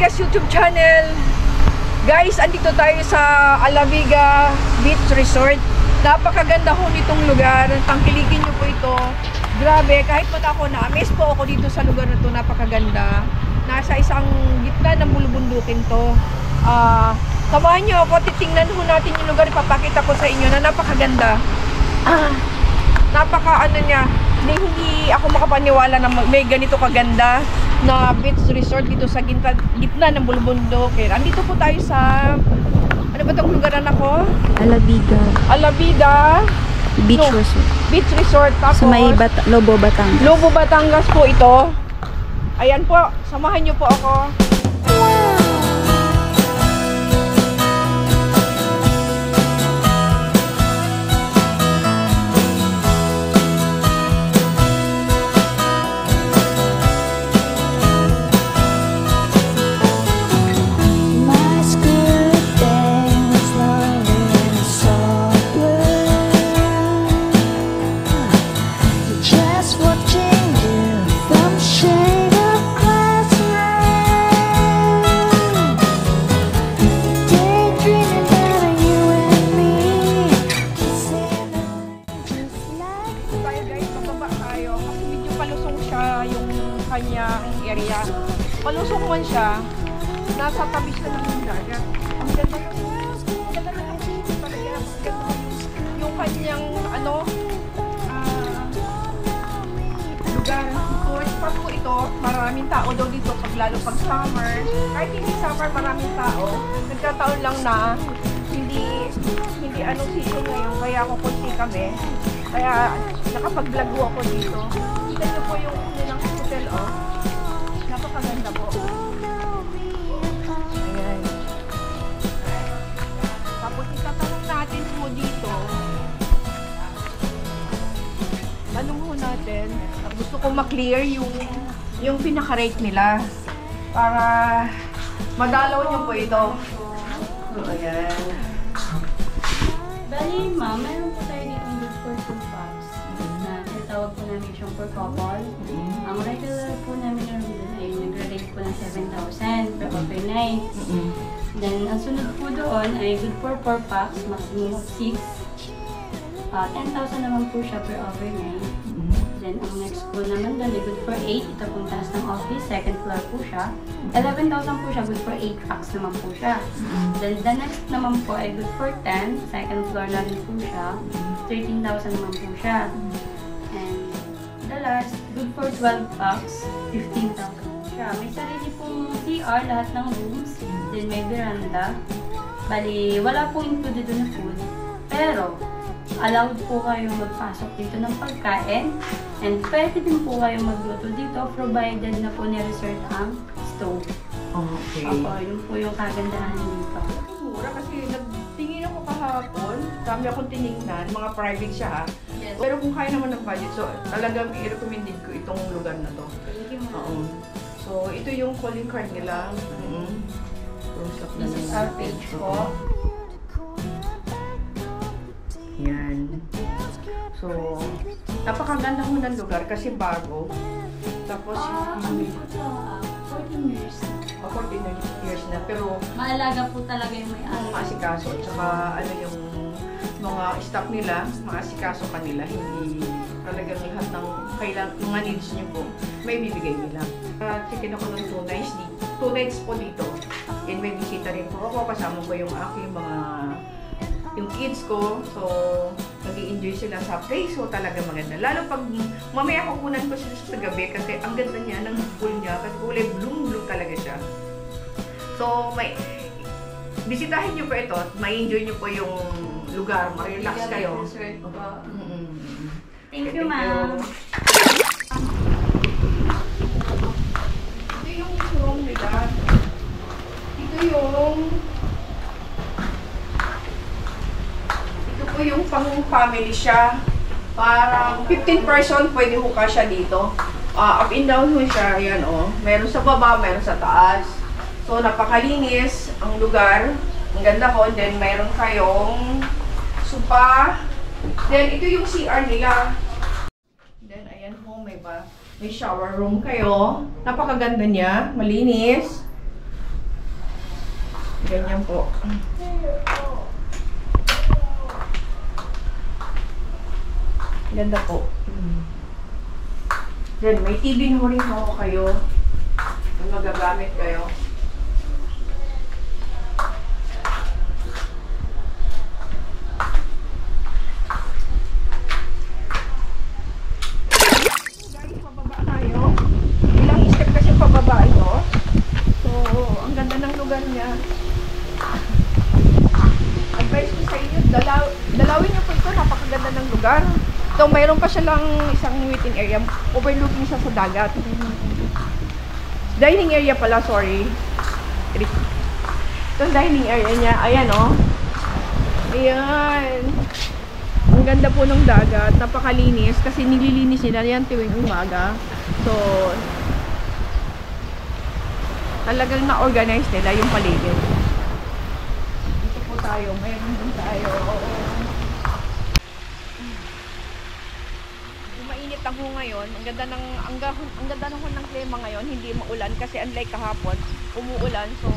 Vegas YouTube channel. Guys, andito tayo sa Alaviga Beach Resort. Napakaganda ho nitong lugar. Tangkilikin nyo po ito. Grabe, kahit man ako na-amaze po ako dito sa lugar na to. Napakaganda. Nasa isang gitna ng bulubundukin to. Samahan nyo ako, titingnan ho natin yung lugar. Ipapakita ko sa inyo na napakaganda. Hindi ako makapaniwala na may ganito kaganda na beach resort dito sa gitna ng bulubundukin. Andito po tayo sa, ano ba itong lugaran ako? Alaviga Beach Resort. Beach Resort. Tapos, sa may Lobo, Batangas. Lobo, Batangas po ito. Ayan po, samahan nyo po ako. Kanyang area. Palusong man siya, nasa tabi siya ng dagat. Ang ganda ng city talaga. Yung kanyang lugar. Pag po ito, maraming tao daw dito lalo pag summer. Kahit hindi summer, maraming tao. Nagkataon lang na hindi season ngayon, kaya ako kunti kami. Kaya nakapag-vlog ako dito. Kita nyo po yung nilang hotel, napakaganda po. Ayan. Tapos itatanong natin po dito. Tanong po natin. Gusto ko ma-clear yung pinaka-rate nila. Para madalaw nyo po ito. Ayan. Bali, ma'am, meron po tayo dito good for 2 packs na tinatawag po namin siyang per couple. Ang regular po namin yung room ay nag-rate po ng 7,000 per overnight. Then, ang sunod po doon ay good for 4 packs, maximum of 6. 10,000 naman po siya per overnight. Then, ang next po naman doon ay good for 8. Ito pong taas ng office, second floor po siya. 11,000 po siya, good for 8 packs naman po siya. Then, the next naman po ay good for 10. Second floor na rin po siya. 13,000 naman po siya. And the last, good for 12 packs, 15,000 po siya. May sarili pong CR, lahat ng rooms. Then, may veranda. Bali, wala pong included na food. Pero, allowed po kayong magpasok dito ng pagkain and pwede din po kayong magluto dito provided na po ni-reserve ang stove. Okay. Yun po yung kagandahan dito. Mura kasi nagtingin ako kahapon, dami akong tinignan, mga private siya ha. Yes. Pero kung kaya naman ng budget, so talagang i-recommended ko itong lugar na to. Thank you, ma'am. So ito yung calling card nila. This is our page po. Yan. So, napakaganda mo ng lugar kasi bago. Tapos, 14 years. 14 years na. Pero, Maalaga po talaga yung may-ari. mga asikaso. At saka, yung mga staff nila, mga asikaso kanila. Hindi talagang lahat ng mga needs nyo po, may bibigay nila. Chicken ako ng 2 nights. 2 nights po dito. And may bisita rin po ako. Kasama ko yung aking yung kids ko, so nag-i-enjoy sila sa place, so talaga maganda. Lalo pag mamaya kukunan ko sila sa gabi kasi ang ganda niya ng pool niya kasi kulay blue talaga siya. So bisitahin niyo po ito, ma-enjoy niyo po yung lugar, ma-relax kayo. Thank you, ma'am. Ito yung room nila. Ito po yung pang-family siya. Parang 15 person pwede ho ka siya dito. Up and down ho siya. Ayan meron sa baba, meron sa taas. So napakalinis ang lugar. Ang ganda ho. Then meron kayong sopa. Then ito yung CR nila. Then ayan ho, may shower room kayo. Napakaganda niya. Malinis. Ganyan po. Ganda po. Then, may TV na rin ho kayo. Kung magagamit kayo. Guys, pababa tayo. Ilang step kasi pababa ito. So, ang ganda ng lugar niya. Advice ko sa inyo, dalawin niyo po ito. Napakaganda ng lugar. So, mayroon pa siya lang isang waiting area. Overlooking siya sa dagat. Dining area pala, sorry. Ito dining area niya. Ayan, oh. Ayan. Ang ganda po ng dagat. Napakalinis. Kasi nililinis nila yan tuwing umaga. So, talagang na-organize nila yung paligid. Dito po tayo. Mayroon din tayo. Mainit ang ho ngayon. Ang ganda ng klima ngayon, hindi maulan kasi unlike kahapon, umuulan. So,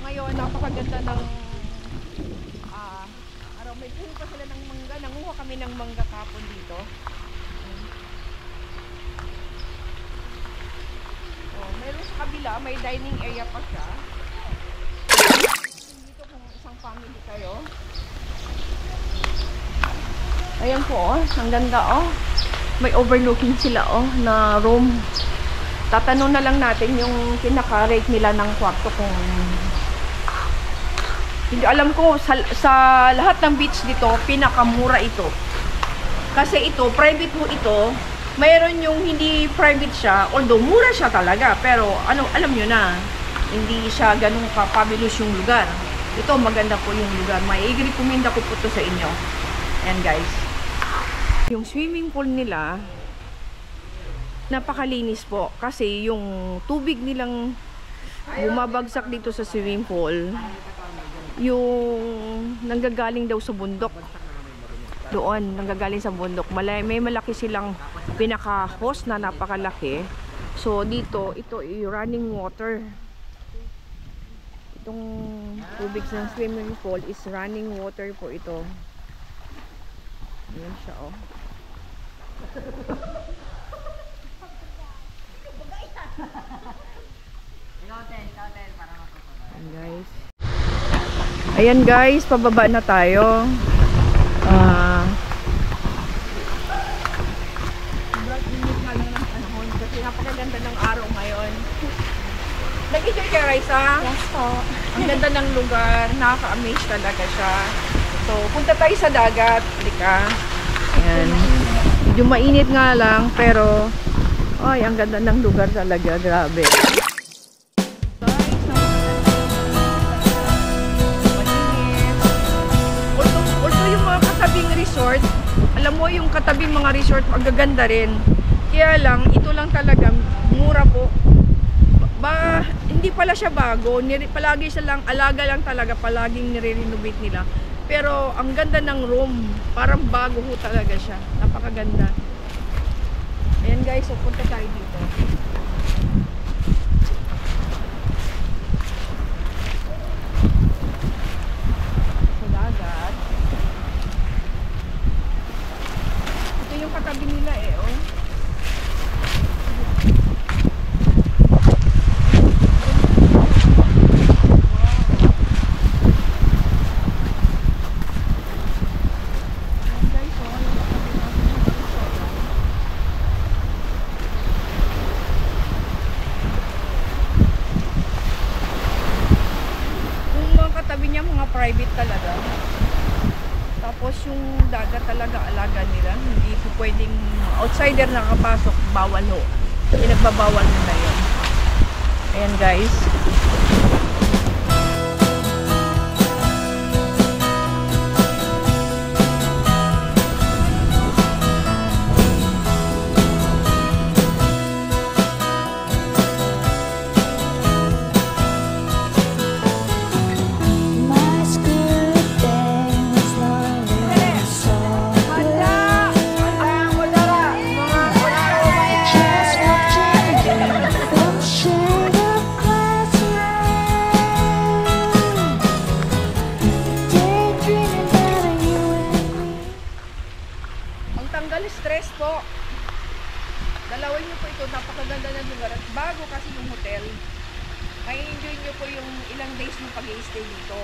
ngayon napakaganda ng araw. May puno pa sila ng mangga. Nanguha kami ng mangga kahapon dito. Oh, mayroon sa kabila, may dining area pa siya. Dito kung isang family kayo. Ayan po, ang ganda oh. May overlooking sila na room. Tatanong na lang natin yung pinaka-rate nila ng kwarto kung hindi alam ko sa lahat ng beach dito pinakamura ito. Kasi ito private mo ito. Mayroon yung hindi private siya, although mura siya talaga, pero alam niyo na hindi siya ganun ka-fabulous yung lugar. Ito maganda po yung lugar. Mai-recommend ko po to sa inyo. Ayan guys. Yung swimming pool nila, napakalinis po. Kasi yung tubig nilang bumabagsak dito sa swimming pool, yung nanggagaling daw sa bundok. Doon, nanggagaling sa bundok. May malaki silang pinaka-hose na napakalaki. So, dito, ito running water. Itong tubig ng swimming pool is running water po ito. Ayan siya, oh. Ayan guys. Ayan guys, pababa na tayo. Sobrang init nga lang ng panahon kasi napakaganda ng araw ngayon. Nag-enjoy ka, Raisa? Yes po. Ang ganda ng lugar, nakaka-amaze talaga siya. So, punta tayo sa dagat. Halika. Ayan. Medyo mainit nga lang, pero ay, ang ganda ng lugar talaga. Grabe. Although yung mga katabing resort, alam mo yung katabing mga resort, ang gaganda rin. Kaya lang, ito lang talaga, mura po. Hindi pala siya bago. Palagi siya lang, alaga lang talaga, palaging nire-renovate nila. Pero ang ganda ng room, parang bago ho talaga siya. Napakaganda. Ayan guys, so punta tayo dito. Sa dagat. Ito yung katabi nila oh. Private talaga. Tapos yung dagat talaga alaga nila. Hindi po pwedeng outsider nakapasok, bawal ho. Pinagbabawal nila yun. Ayan guys. pantanggal stress po. Dalawin niyo po ito, napakaganda ng lugar at bago kasi yung hotel. May enjoy niyo po yung ilang days yung pag-i-stay dito.